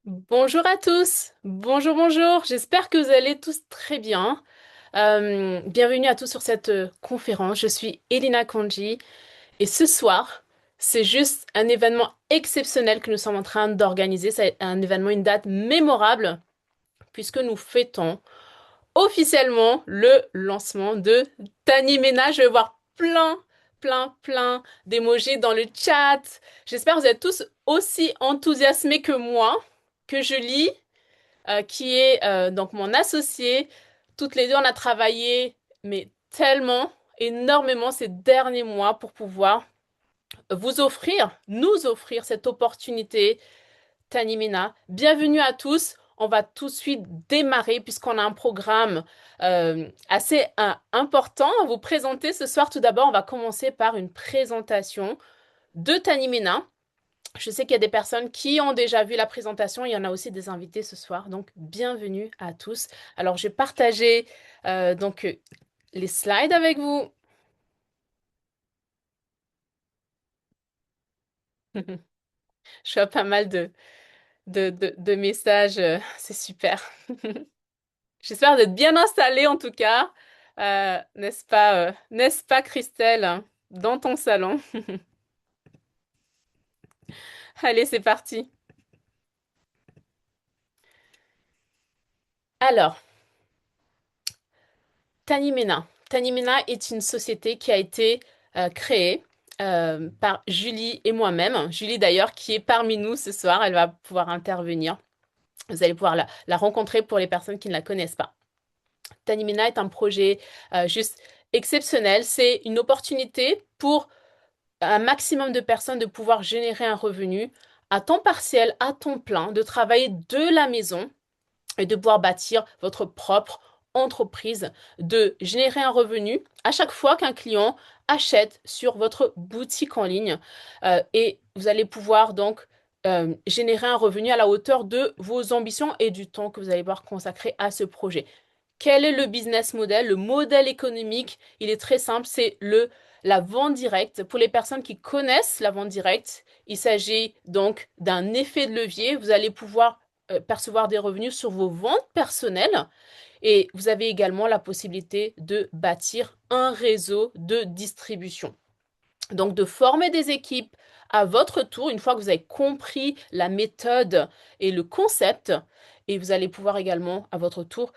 Bonjour à tous, bonjour, bonjour, j'espère que vous allez tous très bien. Bienvenue à tous sur cette conférence, je suis Elina Kanji et ce soir, c'est juste un événement exceptionnel que nous sommes en train d'organiser. C'est un événement, une date mémorable puisque nous fêtons officiellement le lancement de Tani Mena. Je vais voir plein d'émojis dans le chat. J'espère que vous êtes tous aussi enthousiasmés que moi, que je lis qui est donc mon associé. Toutes les deux, on a travaillé, mais tellement, énormément ces derniers mois pour pouvoir vous offrir, nous offrir cette opportunité, Tanimina. Bienvenue à tous. On va tout de suite démarrer puisqu'on a un programme assez important à vous présenter ce soir. Tout d'abord, on va commencer par une présentation de Tanimina. Je sais qu'il y a des personnes qui ont déjà vu la présentation. Il y en a aussi des invités ce soir. Donc, bienvenue à tous. Alors, je vais partager les slides avec vous. Je vois pas mal de messages. C'est super. J'espère d'être bien installée en tout cas. N'est-ce pas, Christelle, hein, dans ton salon? Allez, c'est parti. Alors, Tanimena. Tanimena est une société qui a été créée par Julie et moi-même. Julie d'ailleurs qui est parmi nous ce soir, elle va pouvoir intervenir. Vous allez pouvoir la rencontrer pour les personnes qui ne la connaissent pas. Tanimena est un projet juste exceptionnel. C'est une opportunité pour un maximum de personnes de pouvoir générer un revenu à temps partiel, à temps plein, de travailler de la maison et de pouvoir bâtir votre propre entreprise, de générer un revenu à chaque fois qu'un client achète sur votre boutique en ligne et vous allez pouvoir donc générer un revenu à la hauteur de vos ambitions et du temps que vous allez pouvoir consacrer à ce projet. Quel est le business model? Le modèle économique, il est très simple, c'est la vente directe. Pour les personnes qui connaissent la vente directe, il s'agit donc d'un effet de levier. Vous allez pouvoir percevoir des revenus sur vos ventes personnelles et vous avez également la possibilité de bâtir un réseau de distribution. Donc de former des équipes à votre tour, une fois que vous avez compris la méthode et le concept, et vous allez pouvoir également à votre tour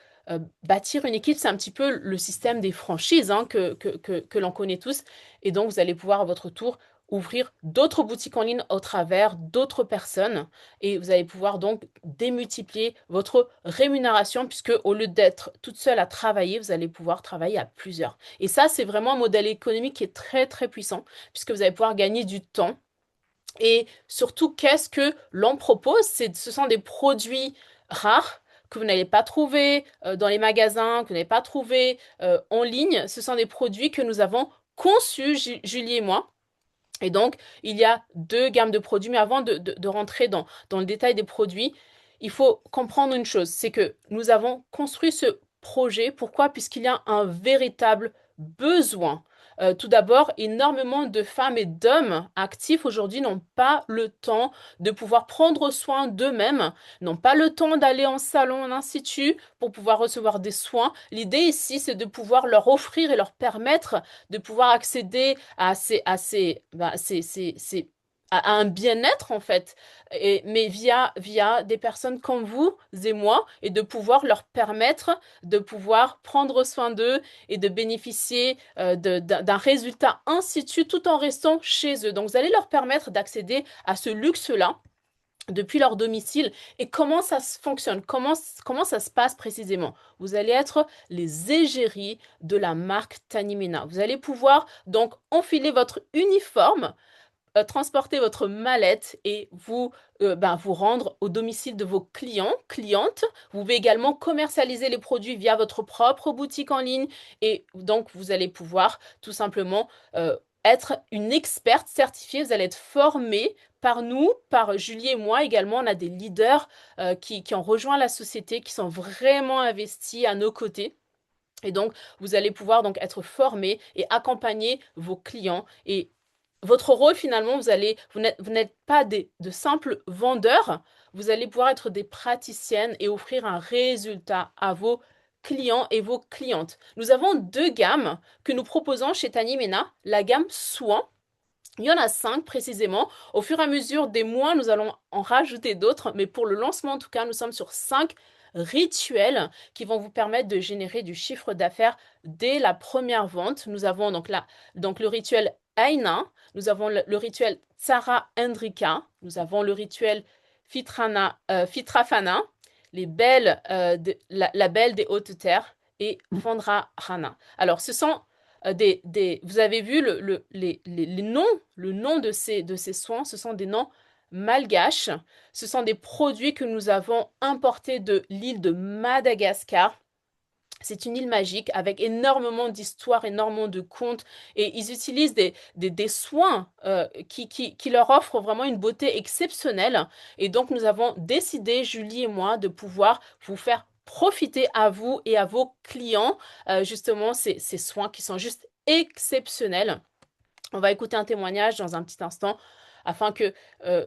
bâtir une équipe. C'est un petit peu le système des franchises hein, que l'on connaît tous. Et donc vous allez pouvoir à votre tour ouvrir d'autres boutiques en ligne au travers d'autres personnes et vous allez pouvoir donc démultiplier votre rémunération puisque au lieu d'être toute seule à travailler, vous allez pouvoir travailler à plusieurs. Et ça, c'est vraiment un modèle économique qui est très puissant puisque vous allez pouvoir gagner du temps. Et surtout, qu'est-ce que l'on propose? Ce sont des produits rares que vous n'allez pas trouver dans les magasins, que vous n'allez pas trouver en ligne. Ce sont des produits que nous avons conçus, Julie et moi. Et donc, il y a deux gammes de produits. Mais avant de rentrer dans le détail des produits, il faut comprendre une chose, c'est que nous avons construit ce projet. Pourquoi? Puisqu'il y a un véritable besoin. Tout d'abord, énormément de femmes et d'hommes actifs aujourd'hui n'ont pas le temps de pouvoir prendre soin d'eux-mêmes, n'ont pas le temps d'aller en salon, en institut pour pouvoir recevoir des soins. L'idée ici, c'est de pouvoir leur offrir et leur permettre de pouvoir accéder à un bien-être en fait, mais via des personnes comme vous et moi, et de pouvoir leur permettre de pouvoir prendre soin d'eux et de bénéficier d'un résultat in situ tout en restant chez eux. Donc vous allez leur permettre d'accéder à ce luxe-là depuis leur domicile. Et comment ça se fonctionne? Comment ça se passe précisément? Vous allez être les égéries de la marque Tanimena. Vous allez pouvoir donc enfiler votre uniforme, transporter votre mallette et vous rendre au domicile de vos clients, clientes. Vous pouvez également commercialiser les produits via votre propre boutique en ligne et donc vous allez pouvoir tout simplement être une experte certifiée. Vous allez être formée par nous, par Julie et moi également. On a des leaders qui ont rejoint la société, qui sont vraiment investis à nos côtés. Et donc, vous allez pouvoir donc être formé et accompagner vos clients et votre rôle finalement, vous n'êtes pas de simples vendeurs, vous allez pouvoir être des praticiennes et offrir un résultat à vos clients et vos clientes. Nous avons deux gammes que nous proposons chez Tanimena, la gamme Soin. Il y en a 5 précisément. Au fur et à mesure des mois, nous allons en rajouter d'autres, mais pour le lancement, en tout cas, nous sommes sur 5 rituels qui vont vous permettre de générer du chiffre d'affaires dès la première vente. Nous avons donc le rituel Aina, nous avons le rituel Tsara Hendrika, nous avons le rituel Fitrafana, les belles, la belle des hautes terres et Fandra Rana. Alors, ce sont vous avez vu les noms, le nom de ces soins, ce sont des noms malgaches. Ce sont des produits que nous avons importés de l'île de Madagascar. C'est une île magique avec énormément d'histoires, énormément de contes et ils utilisent des soins qui leur offrent vraiment une beauté exceptionnelle. Et donc nous avons décidé, Julie et moi, de pouvoir vous faire profiter à vous et à vos clients justement ces soins qui sont juste exceptionnels. On va écouter un témoignage dans un petit instant afin que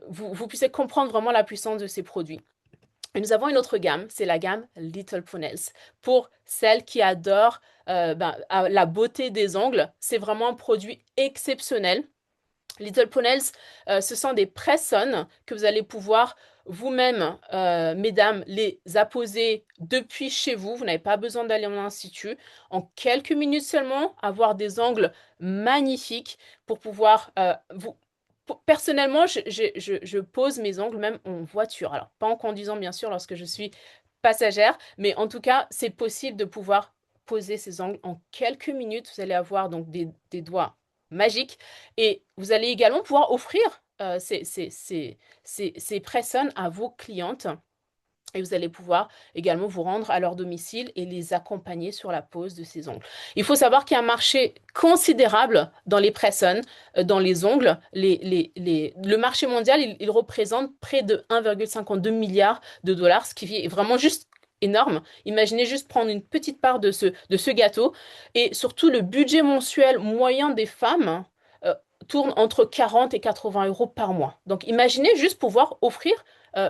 vous puissiez comprendre vraiment la puissance de ces produits. Et nous avons une autre gamme, c'est la gamme Little Pony Nails. Pour celles qui adorent la beauté des ongles, c'est vraiment un produit exceptionnel. Little Pony Nails, ce sont des press-on que vous allez pouvoir vous-même, mesdames, les apposer depuis chez vous. Vous n'avez pas besoin d'aller en institut. En quelques minutes seulement, avoir des ongles magnifiques pour pouvoir Personnellement, je pose mes ongles même en voiture. Alors, pas en conduisant, bien sûr, lorsque je suis passagère, mais en tout cas, c'est possible de pouvoir poser ces ongles en quelques minutes. Vous allez avoir donc des doigts magiques et vous allez également pouvoir offrir ces press-on à vos clientes. Et vous allez pouvoir également vous rendre à leur domicile et les accompagner sur la pose de ces ongles. Il faut savoir qu'il y a un marché considérable dans les press-on, dans les ongles. Le marché mondial, il représente près de 1,52 milliard de dollars, ce qui est vraiment juste énorme. Imaginez juste prendre une petite part de ce gâteau. Et surtout, le budget mensuel moyen des femmes tourne entre 40 et 80 euros par mois. Donc imaginez juste pouvoir offrir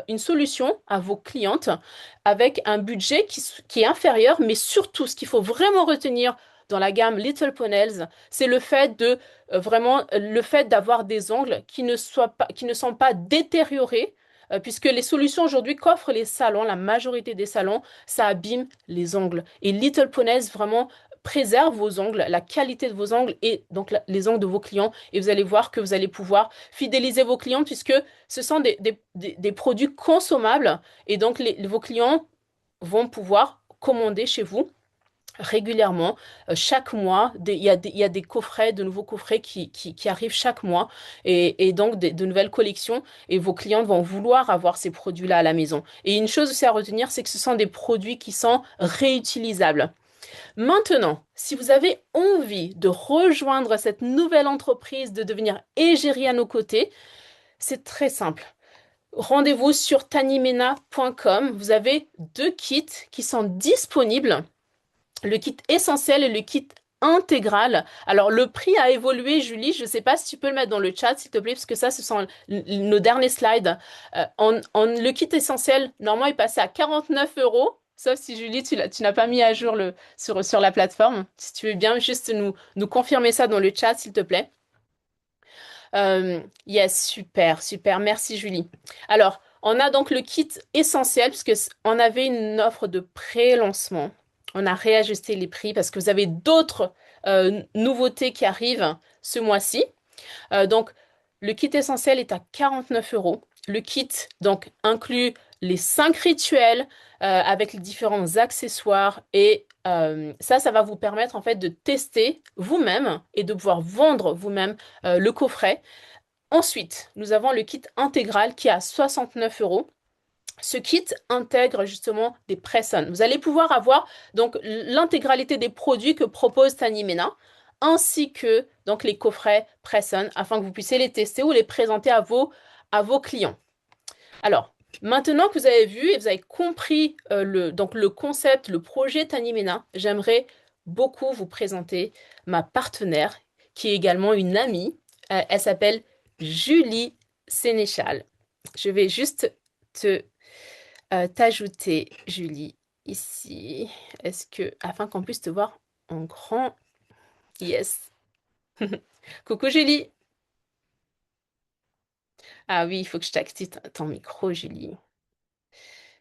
une solution à vos clientes avec un budget qui est inférieur, mais surtout ce qu'il faut vraiment retenir dans la gamme Little Pony Nails, c'est le fait de vraiment le fait d'avoir des ongles qui ne sont pas détériorés. Puisque les solutions aujourd'hui qu'offrent les salons, la majorité des salons, ça abîme les ongles. Et Little Pony Nails vraiment préserve vos ongles, la qualité de vos ongles et donc les ongles de vos clients. Et vous allez voir que vous allez pouvoir fidéliser vos clients puisque ce sont des produits consommables. Et donc vos clients vont pouvoir commander chez vous régulièrement, chaque mois. Il y a des coffrets, de nouveaux coffrets qui arrivent chaque mois et donc de nouvelles collections et vos clientes vont vouloir avoir ces produits-là à la maison. Et une chose aussi à retenir, c'est que ce sont des produits qui sont réutilisables. Maintenant, si vous avez envie de rejoindre cette nouvelle entreprise, de devenir égérie à nos côtés, c'est très simple. Rendez-vous sur tanimena.com. Vous avez deux kits qui sont disponibles, le kit essentiel et le kit intégral. Alors, le prix a évolué, Julie. Je ne sais pas si tu peux le mettre dans le chat, s'il te plaît, parce que ça, ce sont nos derniers slides. Le kit essentiel, normalement, est passé à 49 euros. Sauf si Julie, tu n'as pas mis à jour sur la plateforme. Si tu veux bien juste nous confirmer ça dans le chat, s'il te plaît. Yes, super, super. Merci, Julie. Alors, on a donc le kit essentiel, puisque on avait une offre de pré-lancement. On a réajusté les prix parce que vous avez d'autres nouveautés qui arrivent ce mois-ci. Donc, le kit essentiel est à 49 euros. Le kit donc inclut les 5 rituels avec les différents accessoires et ça va vous permettre en fait de tester vous-même et de pouvoir vendre vous-même le coffret. Ensuite, nous avons le kit intégral qui est à 69 euros. Ce kit intègre justement des press-on. Vous allez pouvoir avoir donc l'intégralité des produits que propose Tanimena, ainsi que donc les coffrets press-on, afin que vous puissiez les tester ou les présenter à vos clients. Alors, maintenant que vous avez vu et vous avez compris donc le concept, le projet Tanimena, j'aimerais beaucoup vous présenter ma partenaire, qui est également une amie, Elle s'appelle Julie Sénéchal. Je vais juste te t'ajouter, Julie, ici. Est-ce que, afin qu'on puisse te voir en grand, yes. Coucou Julie. Ah oui, il faut que je t'active ton micro, Julie.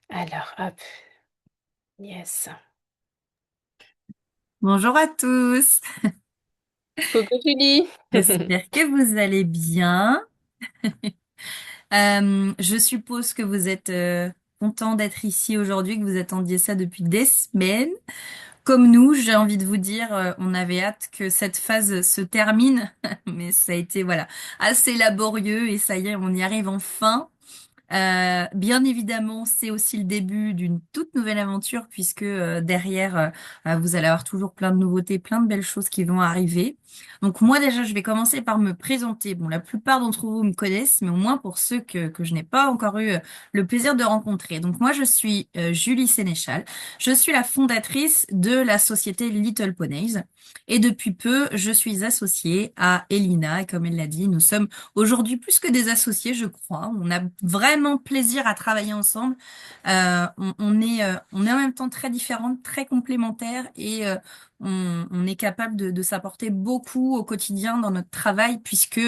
Alors, hop, yes. Bonjour à tous, Coucou Julie. j'espère que vous allez bien. Je suppose que vous êtes content d'être ici aujourd'hui, que vous attendiez ça depuis des semaines. Comme nous, j'ai envie de vous dire, on avait hâte que cette phase se termine, mais ça a été voilà assez laborieux et ça y est, on y arrive enfin. Bien évidemment, c'est aussi le début d'une toute nouvelle aventure puisque derrière, vous allez avoir toujours plein de nouveautés, plein de belles choses qui vont arriver. Donc moi déjà, je vais commencer par me présenter. Bon, la plupart d'entre vous me connaissent, mais au moins pour ceux que je n'ai pas encore eu le plaisir de rencontrer. Donc moi, je suis Julie Sénéchal. Je suis la fondatrice de la société Little Ponies. Et depuis peu, je suis associée à Elina. Et comme elle l'a dit, nous sommes aujourd'hui, plus que des associés, je crois, on a vraiment plaisir à travailler ensemble. On est en même temps très différentes, très complémentaires et on est capable de s'apporter beaucoup au quotidien dans notre travail puisque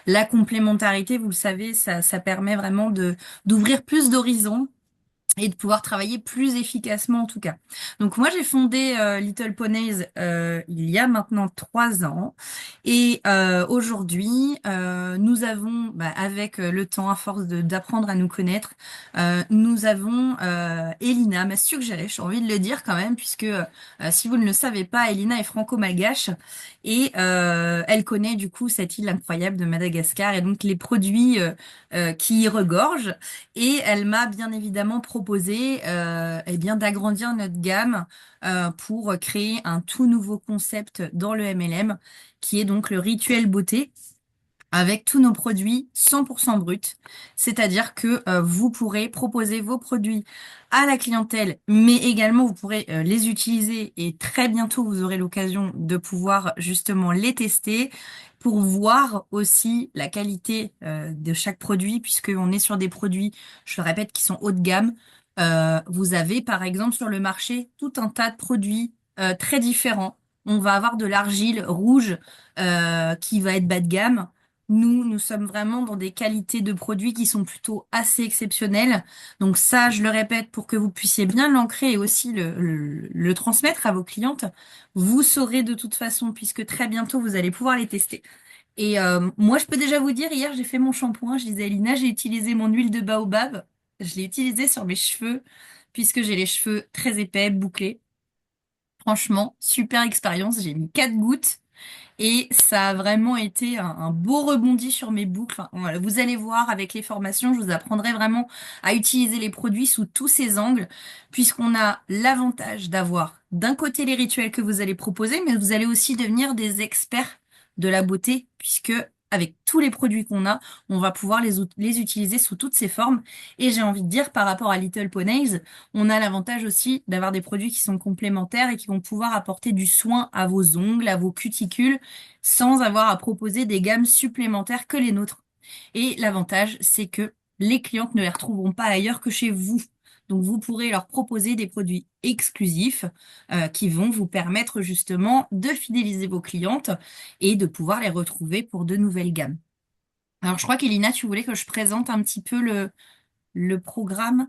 la complémentarité, vous le savez, ça permet vraiment d'ouvrir plus d'horizons et de pouvoir travailler plus efficacement en tout cas. Donc moi j'ai fondé Little Ponies il y a maintenant 3 ans et aujourd'hui nous avons avec le temps à force d'apprendre à nous connaître nous avons Elina m'a suggéré, j'ai envie de le dire quand même puisque si vous ne le savez pas, Elina est franco-malgache et elle connaît du coup cette île incroyable de Madagascar et donc les produits qui y regorgent. Et elle m'a bien évidemment proposé eh bien d'agrandir notre gamme pour créer un tout nouveau concept dans le MLM, qui est donc le rituel beauté avec tous nos produits 100% bruts. C'est-à-dire que vous pourrez proposer vos produits à la clientèle, mais également vous pourrez les utiliser et très bientôt vous aurez l'occasion de pouvoir justement les tester pour voir aussi la qualité de chaque produit, puisqu'on est sur des produits, je le répète, qui sont haut de gamme. Vous avez par exemple sur le marché tout un tas de produits très différents. On va avoir de l'argile rouge qui va être bas de gamme. Nous sommes vraiment dans des qualités de produits qui sont plutôt assez exceptionnelles. Donc ça, je le répète, pour que vous puissiez bien l'ancrer et aussi le transmettre à vos clientes. Vous saurez de toute façon, puisque très bientôt, vous allez pouvoir les tester. Et moi, je peux déjà vous dire, hier, j'ai fait mon shampoing. Je disais à Elina, j'ai utilisé mon huile de baobab. Je l'ai utilisée sur mes cheveux, puisque j'ai les cheveux très épais, bouclés. Franchement, super expérience. J'ai mis 4 gouttes. Et ça a vraiment été un beau rebondi sur mes boucles. Enfin, voilà, vous allez voir avec les formations, je vous apprendrai vraiment à utiliser les produits sous tous ces angles, puisqu'on a l'avantage d'avoir d'un côté les rituels que vous allez proposer, mais vous allez aussi devenir des experts de la beauté, puisque avec tous les produits qu'on a, on va pouvoir les utiliser sous toutes ces formes. Et j'ai envie de dire, par rapport à Little Ponies, on a l'avantage aussi d'avoir des produits qui sont complémentaires et qui vont pouvoir apporter du soin à vos ongles, à vos cuticules, sans avoir à proposer des gammes supplémentaires que les nôtres. Et l'avantage, c'est que les clientes ne les retrouveront pas ailleurs que chez vous. Donc, vous pourrez leur proposer des produits exclusifs qui vont vous permettre justement de fidéliser vos clientes et de pouvoir les retrouver pour de nouvelles gammes. Alors, je crois qu'Elina, tu voulais que je présente un petit peu le programme.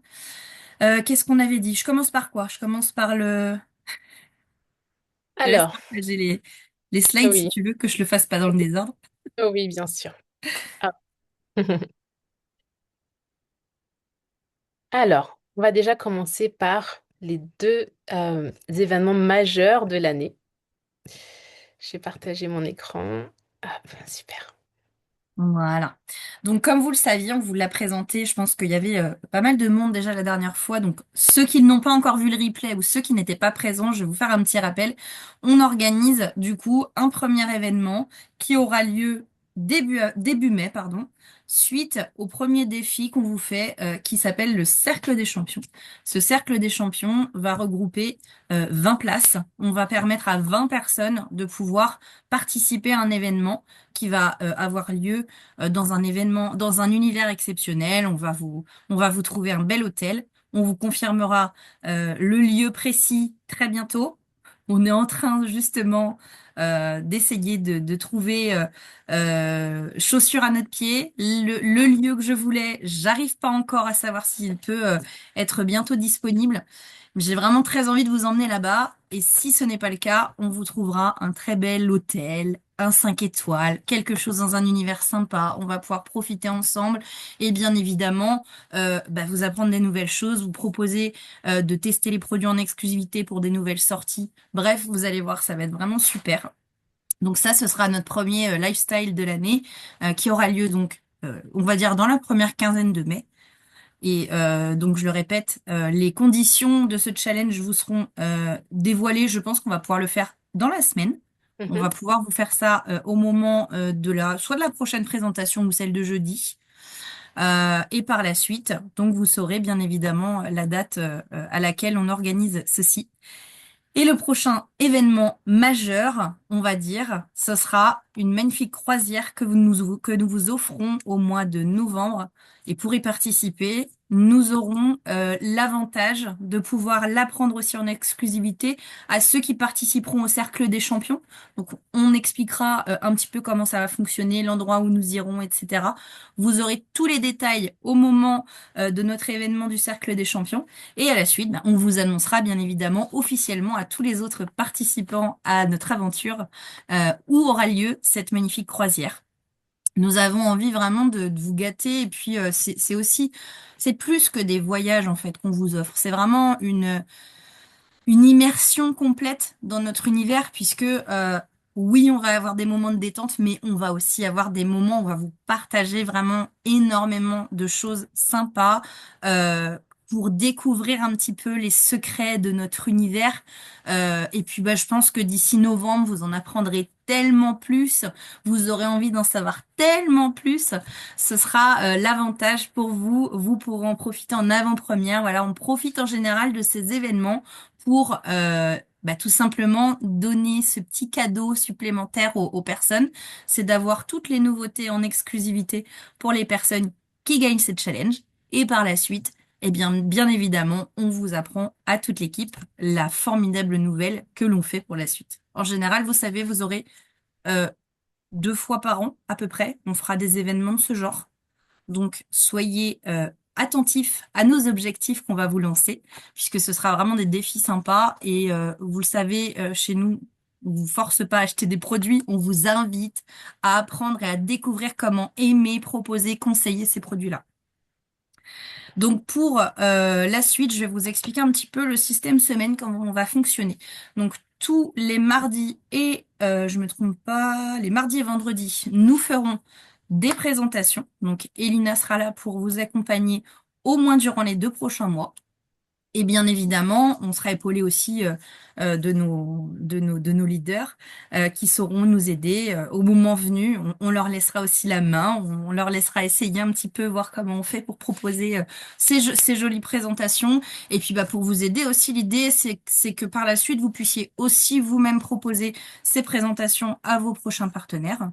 Qu'est-ce qu'on avait dit? Je commence par quoi? Je commence par le... Je te laisse Alors, partager les slides si oui, tu veux que je le fasse pas dans le désordre. oui, bien sûr. Hop. Alors, on va déjà commencer par les deux événements majeurs de l'année. J'ai partagé mon écran. Hop, super. Voilà. Donc, comme vous le saviez, on vous l'a présenté. Je pense qu'il y avait pas mal de monde déjà la dernière fois. Donc, ceux qui n'ont pas encore vu le replay ou ceux qui n'étaient pas présents, je vais vous faire un petit rappel. On organise du coup un premier événement qui aura lieu début mai, pardon, suite au premier défi qu'on vous fait qui s'appelle le Cercle des Champions. Ce Cercle des Champions va regrouper 20 places. On va permettre à 20 personnes de pouvoir participer à un événement qui va avoir lieu dans un événement, dans un univers exceptionnel. On va vous trouver un bel hôtel. On vous confirmera le lieu précis très bientôt. On est en train justement d'essayer de trouver chaussures à notre pied. Le lieu que je voulais, j'arrive pas encore à savoir s'il peut être bientôt disponible. J'ai vraiment très envie de vous emmener là-bas. Et si ce n'est pas le cas, on vous trouvera un très bel hôtel, un 5 étoiles, quelque chose dans un univers sympa. On va pouvoir profiter ensemble et bien évidemment vous apprendre des nouvelles choses, vous proposer de tester les produits en exclusivité pour des nouvelles sorties. Bref, vous allez voir, ça va être vraiment super. Donc ça, ce sera notre premier lifestyle de l'année qui aura lieu donc, on va dire, dans la première quinzaine de mai. Et donc, je le répète, les conditions de ce challenge vous seront dévoilées. Je pense qu'on va pouvoir le faire dans la semaine. On Mhm. va pouvoir vous faire ça au moment soit de la prochaine présentation ou celle de jeudi. Et par la suite, donc vous saurez bien évidemment la date à laquelle on organise ceci. Et le prochain événement majeur, on va dire, ce sera une magnifique croisière que nous vous offrons au mois de novembre. Et pour y participer, nous aurons l'avantage de pouvoir l'apprendre aussi en exclusivité à ceux qui participeront au Cercle des Champions. Donc, on expliquera un petit peu comment ça va fonctionner, l'endroit où nous irons, etc. Vous aurez tous les détails au moment de notre événement du Cercle des Champions. Et à la suite, on vous annoncera bien évidemment officiellement à tous les autres participants à notre aventure où aura lieu cette magnifique croisière. Nous avons envie vraiment de vous gâter et puis c'est aussi, c'est plus que des voyages en fait qu'on vous offre. C'est vraiment une immersion complète dans notre univers puisque oui, on va avoir des moments de détente, mais on va aussi avoir des moments où on va vous partager vraiment énormément de choses sympas pour découvrir un petit peu les secrets de notre univers. Et puis, je pense que d'ici novembre, vous en apprendrez tellement plus, vous aurez envie d'en savoir tellement plus. Ce sera l'avantage pour vous. Vous pourrez en profiter en avant-première. Voilà, on profite en général de ces événements pour tout simplement donner ce petit cadeau supplémentaire aux personnes, c'est d'avoir toutes les nouveautés en exclusivité pour les personnes qui gagnent cette challenge. Et par la suite, eh bien évidemment, on vous apprend à toute l'équipe la formidable nouvelle que l'on fait pour la suite. En général, vous savez, vous aurez euh, 2 fois par an à peu près, on fera des événements de ce genre. Donc, soyez attentifs à nos objectifs qu'on va vous lancer, puisque ce sera vraiment des défis sympas. Et vous le savez, chez nous, on vous force pas à acheter des produits, on vous invite à apprendre et à découvrir comment aimer, proposer, conseiller ces produits-là. Donc, pour la suite, je vais vous expliquer un petit peu le système semaine, comment on va fonctionner. Donc, tous les mardis et, je me trompe pas, les mardis et vendredis, nous ferons des présentations. Donc, Elina sera là pour vous accompagner au moins durant les 2 prochains mois. Et bien évidemment, on sera épaulé aussi de nos leaders qui sauront nous aider au moment venu. On leur laissera aussi la main, on leur laissera essayer un petit peu, voir comment on fait pour proposer ces jolies présentations. Et puis pour vous aider aussi, l'idée c'est que par la suite, vous puissiez aussi vous-même proposer ces présentations à vos prochains partenaires.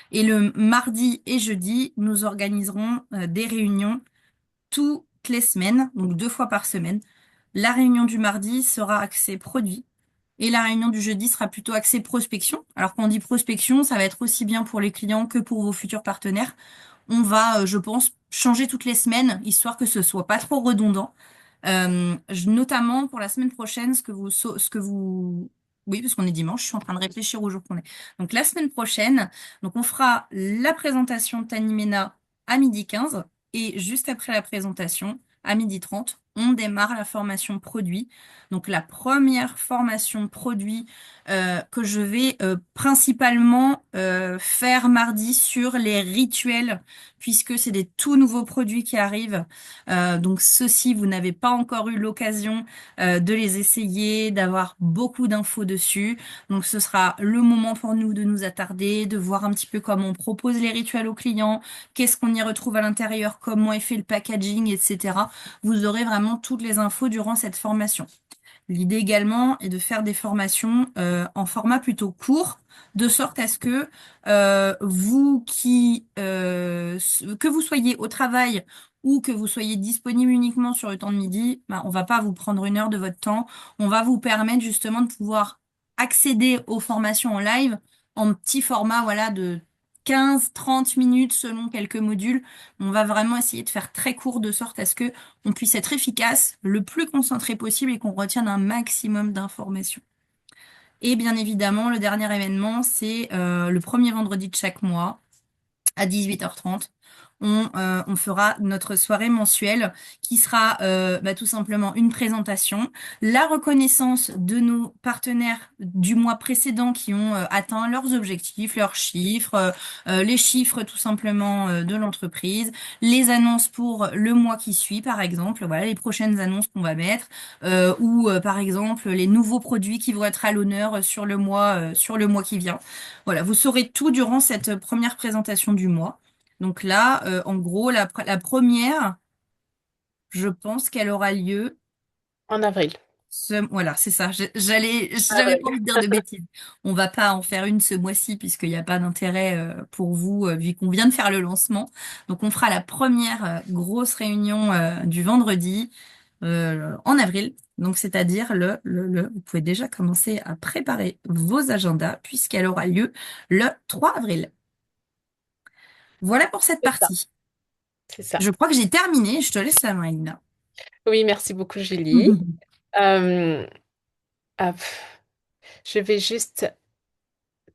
Et le mardi et jeudi, nous organiserons des réunions toutes les semaines, donc 2 fois par semaine. La réunion du mardi sera axée produit et la réunion du jeudi sera plutôt axée prospection. Alors quand on dit prospection, ça va être aussi bien pour les clients que pour vos futurs partenaires. On va, je pense, changer toutes les semaines, histoire que ce soit pas trop redondant. Notamment pour la semaine prochaine, oui, parce qu'on est dimanche, je suis en train de réfléchir au jour qu'on est. Donc la semaine prochaine, donc on fera la présentation de Tanimena à 12h15 et juste après la présentation, à 12h30, on démarre la formation produit. Donc la première formation produit que je vais principalement faire mardi sur les rituels, puisque c'est des tout nouveaux produits qui arrivent. Donc ceux-ci, vous n'avez pas encore eu l'occasion de les essayer, d'avoir beaucoup d'infos dessus. Donc ce sera le moment pour nous de nous attarder, de voir un petit peu comment on propose les rituels aux clients, qu'est-ce qu'on y retrouve à l'intérieur, comment est fait le packaging, etc. Vous aurez vraiment toutes les infos durant cette formation. L'idée également est de faire des formations en format plutôt court, de sorte à ce que que vous soyez au travail ou que vous soyez disponible uniquement sur le temps de midi, ben, on va pas vous prendre une heure de votre temps. On va vous permettre justement de pouvoir accéder aux formations en live en petit format, voilà, de 15-30 minutes selon quelques modules. On va vraiment essayer de faire très court de sorte à ce que on puisse être efficace, le plus concentré possible et qu'on retienne un maximum d'informations. Et bien évidemment, le dernier événement, c'est le premier vendredi de chaque mois à 18h30. On fera notre soirée mensuelle qui sera tout simplement une présentation, la reconnaissance de nos partenaires du mois précédent qui ont atteint leurs objectifs, leurs chiffres, les chiffres tout simplement de l'entreprise, les annonces pour le mois qui suit par exemple, voilà les prochaines annonces qu'on va mettre, ou par exemple les nouveaux produits qui vont être à l'honneur sur le mois qui vient. Voilà, vous saurez tout durant cette première présentation du mois. Donc là, en gros, la première, je pense qu'elle aura lieu En avril. voilà, c'est ça. J'avais pas Avril. envie de dire de bêtises. On va pas en faire une ce mois-ci puisqu'il n'y a pas d'intérêt pour vous vu qu'on vient de faire le lancement. Donc on fera la première grosse réunion du vendredi en avril. Donc c'est-à-dire vous pouvez déjà commencer à préparer vos agendas puisqu'elle aura lieu le 3 avril. Voilà pour cette C'est ça. partie. C'est ça. Je crois que j'ai terminé. Je te laisse la main, Elina. Oui, merci beaucoup, Julie. Euh, hop. Je vais juste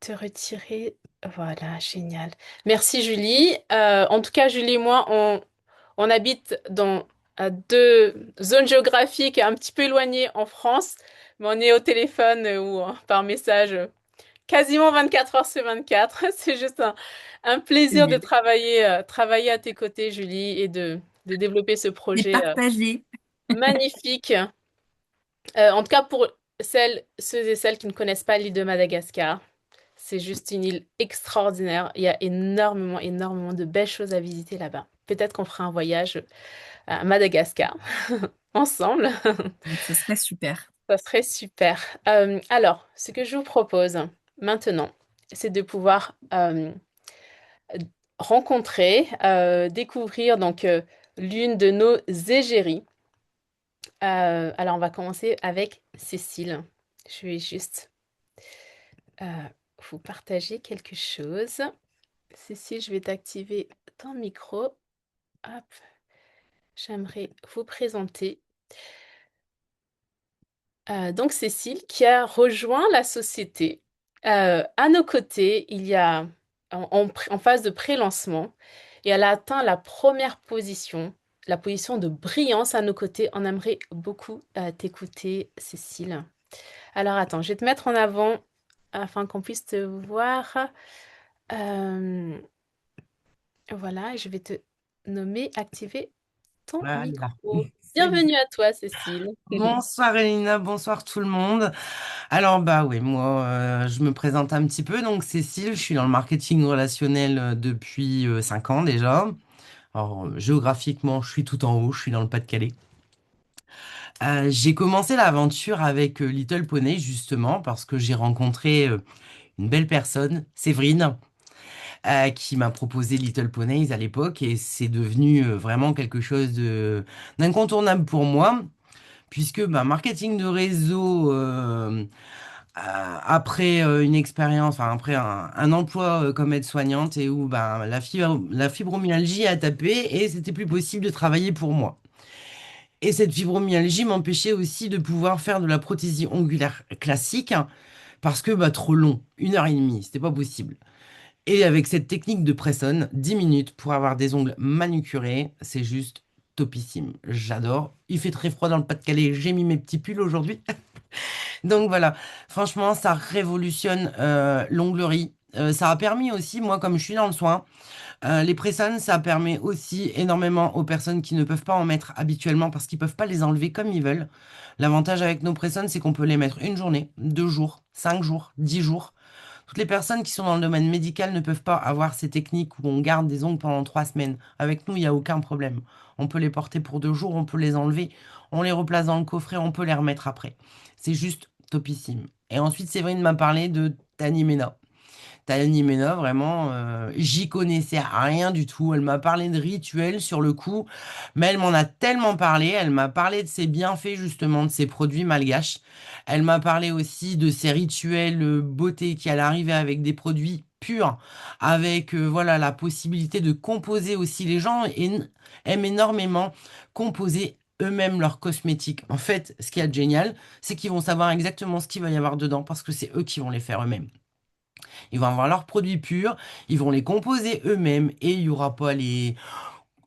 te retirer. Voilà, génial. Merci, Julie. En tout cas, Julie et moi, on habite dans deux zones géographiques un petit peu éloignées en France, mais on est au téléphone ou par message quasiment 24 heures sur 24. C'est juste un plaisir de Génial. travailler à tes côtés, Julie, et de développer ce C'est projet partagé. magnifique. En tout cas, pour ceux et celles qui ne connaissent pas l'île de Madagascar, c'est juste une île extraordinaire. Il y a énormément, énormément de belles choses à visiter là-bas. Peut-être qu'on fera un voyage à Madagascar ensemble. Ce serait super. Ça serait super. Alors, ce que je vous propose maintenant, c'est de pouvoir rencontrer, découvrir donc l'une de nos égéries. Alors, on va commencer avec Cécile. Je vais juste euh, vous partager quelque chose. Cécile, je vais t'activer ton micro. Hop, j'aimerais vous présenter donc Cécile qui a rejoint la société. À nos côtés, il y a en phase de pré-lancement et elle a atteint la première position, la position de brillance à nos côtés. On aimerait beaucoup t'écouter, Cécile. Alors attends, je vais te mettre en avant afin qu'on puisse te voir. Euh, voilà, je vais te nommer, activer ton Voilà, micro. c'est bon. Bienvenue à toi, Cécile. Bonsoir Elina, bonsoir tout le monde. Alors bah oui, moi je me présente un petit peu. Donc Cécile, je suis dans le marketing relationnel depuis 5 ans déjà. Alors géographiquement, je suis tout en haut, je suis dans le Pas-de-Calais. J'ai commencé l'aventure avec Little Pony justement parce que j'ai rencontré une belle personne, Séverine, qui m'a proposé Little Ponies à l'époque et c'est devenu vraiment quelque chose de d'incontournable pour moi. Puisque bah, marketing de réseau, après une expérience, enfin après un emploi comme aide-soignante et où bah, la fibromyalgie a tapé et c'était plus possible de travailler pour moi. Et cette fibromyalgie m'empêchait aussi de pouvoir faire de la prothésie ongulaire classique parce que bah, trop long, 1 heure et demie, c'était pas possible. Et avec cette technique de press-on, 10 minutes pour avoir des ongles manucurés, c'est juste topissime. J'adore. Il fait très froid dans le Pas-de-Calais. J'ai mis mes petits pulls aujourd'hui. Donc voilà, franchement, ça révolutionne l'onglerie. Ça a permis aussi, moi, comme je suis dans le soin, les pressons, ça permet aussi énormément aux personnes qui ne peuvent pas en mettre habituellement parce qu'ils peuvent pas les enlever comme ils veulent. L'avantage avec nos pressons, c'est qu'on peut les mettre une journée, 2 jours, 5 jours, 10 jours. Toutes les personnes qui sont dans le domaine médical ne peuvent pas avoir ces techniques où on garde des ongles pendant 3 semaines. Avec nous, il n'y a aucun problème. On peut les porter pour 2 jours, on peut les enlever, on les replace dans le coffret, on peut les remettre après. C'est juste topissime. Et ensuite, Séverine m'a parlé de Tanimena. Talinimena, vraiment, j'y connaissais rien du tout. Elle m'a parlé de rituels sur le coup, mais elle m'en a tellement parlé. Elle m'a parlé de ses bienfaits, justement, de ses produits malgaches. Elle m'a parlé aussi de ses rituels beauté qui allaient arriver avec des produits purs, avec voilà la possibilité de composer aussi. Les gens aiment énormément composer eux-mêmes leurs cosmétiques. En fait, ce qui est génial, c'est qu'ils vont savoir exactement ce qu'il va y avoir dedans parce que c'est eux qui vont les faire eux-mêmes. Ils vont avoir leurs produits purs, ils vont les composer eux-mêmes et il n'y aura pas les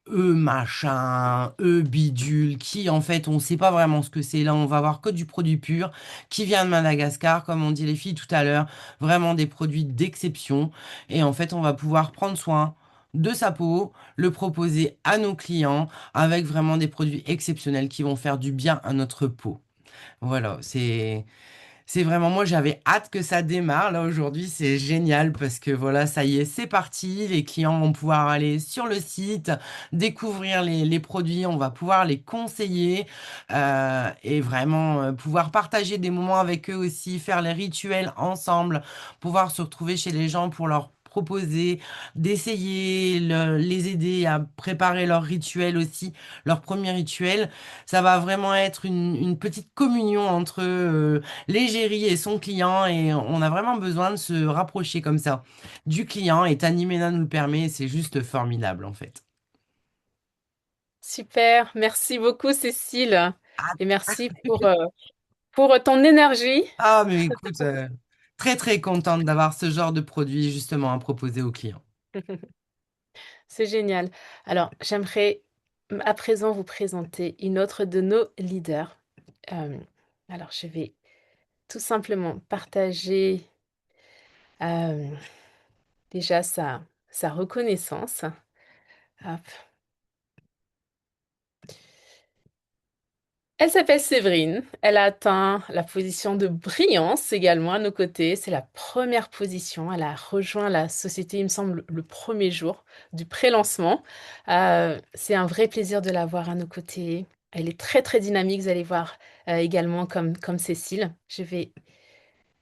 eux machin, eux bidule, qui en fait on ne sait pas vraiment ce que c'est. Là, on va avoir que du produit pur qui vient de Madagascar, comme on dit les filles tout à l'heure, vraiment des produits d'exception. Et en fait, on va pouvoir prendre soin de sa peau, le proposer à nos clients avec vraiment des produits exceptionnels qui vont faire du bien à notre peau. Voilà, c'est vraiment, moi j'avais hâte que ça démarre. Là aujourd'hui, c'est génial parce que voilà, ça y est, c'est parti. Les clients vont pouvoir aller sur le site, découvrir les produits, on va pouvoir les conseiller et vraiment pouvoir partager des moments avec eux aussi, faire les rituels ensemble, pouvoir se retrouver chez les gens pour leur proposer d'essayer, les aider à préparer leur rituel aussi, leur premier rituel. Ça va vraiment être une petite communion entre l'égérie et son client et on a vraiment besoin de se rapprocher comme ça du client et Tanimena nous le permet, c'est juste formidable en fait. Super, merci beaucoup Cécile et merci pour ton énergie. Ah mais écoute, très très contente d'avoir ce genre de produit justement à proposer aux clients. C'est génial. Alors, j'aimerais à présent vous présenter une autre de nos leaders. Euh, alors, je vais tout simplement partager euh, déjà sa reconnaissance. Hop. Elle s'appelle Séverine. Elle a atteint la position de brillance également à nos côtés. C'est la première position. Elle a rejoint la société, il me semble, le premier jour du pré-lancement. C'est un vrai plaisir de la voir à nos côtés. Elle est très très dynamique, vous allez voir également comme Cécile. Je vais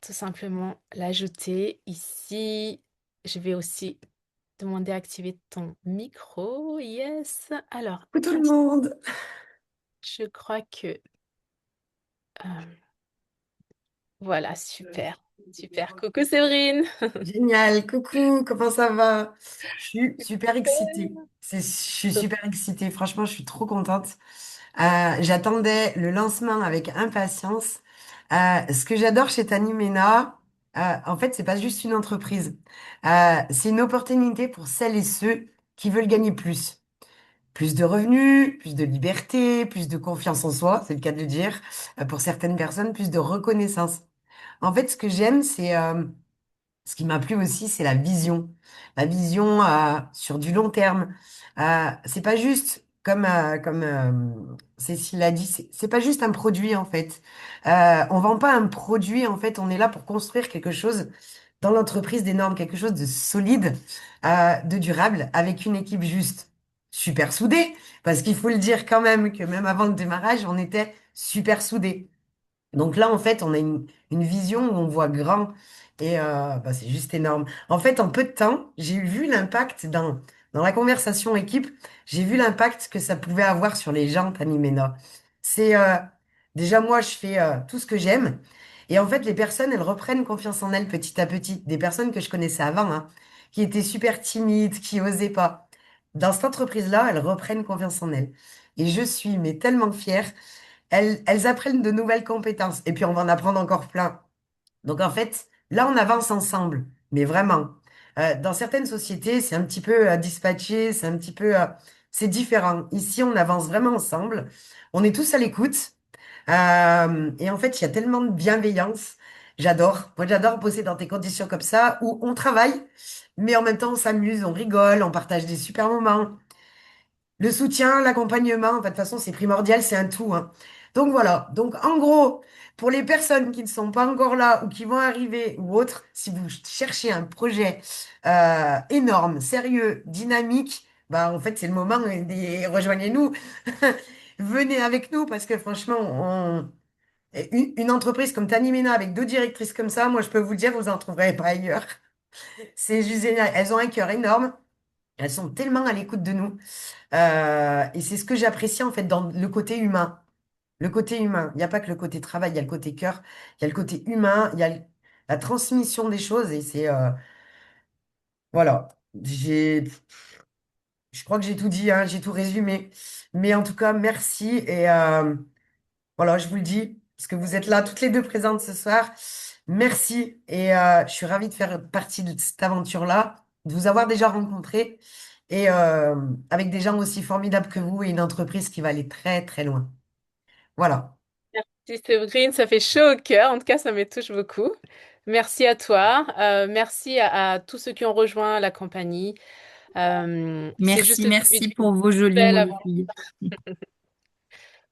tout simplement l'ajouter ici. Je vais aussi demander à activer ton micro. Yes. Alors, Coucou tout le monde. je crois que... euh, voilà, super. Super. Coucou Séverine. Génial, coucou, comment ça va? Je suis super excitée. Je suis super excitée. Franchement, je suis trop contente. J'attendais le lancement avec impatience. Ce que j'adore chez Tanimena, en fait, c'est pas juste une entreprise. C'est une opportunité pour celles et ceux qui veulent gagner plus. Plus de revenus, plus de liberté, plus de confiance en soi, c'est le cas de le dire. Pour certaines personnes, plus de reconnaissance. En fait, ce que j'aime, ce qui m'a plu aussi, c'est la vision. La vision sur du long terme. C'est pas juste, comme Cécile l'a dit, c'est pas juste un produit, en fait. On vend pas un produit, en fait. On est là pour construire quelque chose dans l'entreprise d'énorme, quelque chose de solide, de durable, avec une équipe juste super soudée. Parce qu'il faut le dire quand même que même avant le démarrage, on était super soudés. Donc là, en fait, on a une vision où on voit grand et bah, c'est juste énorme. En fait, en peu de temps, j'ai vu l'impact dans la conversation équipe, j'ai vu l'impact que ça pouvait avoir sur les gens, Tanimena. C'est déjà moi, je fais tout ce que j'aime et en fait, les personnes, elles reprennent confiance en elles petit à petit. Des personnes que je connaissais avant, hein, qui étaient super timides, qui osaient pas. Dans cette entreprise-là, elles reprennent confiance en elles. Et je suis mais tellement fière. Elles apprennent de nouvelles compétences et puis on va en apprendre encore plein. Donc en fait, là, on avance ensemble, mais vraiment. Dans certaines sociétés, c'est un petit peu dispatché, c'est un petit peu c'est différent. Ici, on avance vraiment ensemble. On est tous à l'écoute. Et en fait, il y a tellement de bienveillance. J'adore. Moi, j'adore bosser dans des conditions comme ça où on travaille, mais en même temps, on s'amuse, on rigole, on partage des super moments. Le soutien, l'accompagnement, enfin, de toute façon, c'est primordial, c'est un tout, hein. Donc voilà. Donc en gros, pour les personnes qui ne sont pas encore là ou qui vont arriver ou autres, si vous cherchez un projet énorme, sérieux, dynamique, bah en fait c'est le moment. Rejoignez-nous, venez avec nous parce que franchement, une entreprise comme Tanimena avec deux directrices comme ça, moi je peux vous le dire, vous en trouverez pas ailleurs. C'est juste génial. Elles ont un cœur énorme. Elles sont tellement à l'écoute de nous. Et c'est ce que j'apprécie en fait dans le côté humain. Le côté humain. Il n'y a pas que le côté travail, il y a le côté cœur, il y a le côté humain, il y a la transmission des choses. Et c'est voilà. Je crois que j'ai tout dit, hein, j'ai tout résumé. Mais en tout cas, merci. Et voilà, je vous le dis, parce que vous êtes là toutes les deux présentes ce soir. Merci. Et je suis ravie de faire partie de cette aventure-là, de vous avoir déjà rencontré. Et avec des gens aussi formidables que vous et une entreprise qui va aller très, très loin. Voilà. Merci Séverine, ça fait chaud au cœur. En tout cas, ça me touche beaucoup. Merci à toi. Merci à tous ceux qui ont rejoint la compagnie. C'est juste Merci, le début merci d'une pour vos jolis belle mots, les aventure. filles.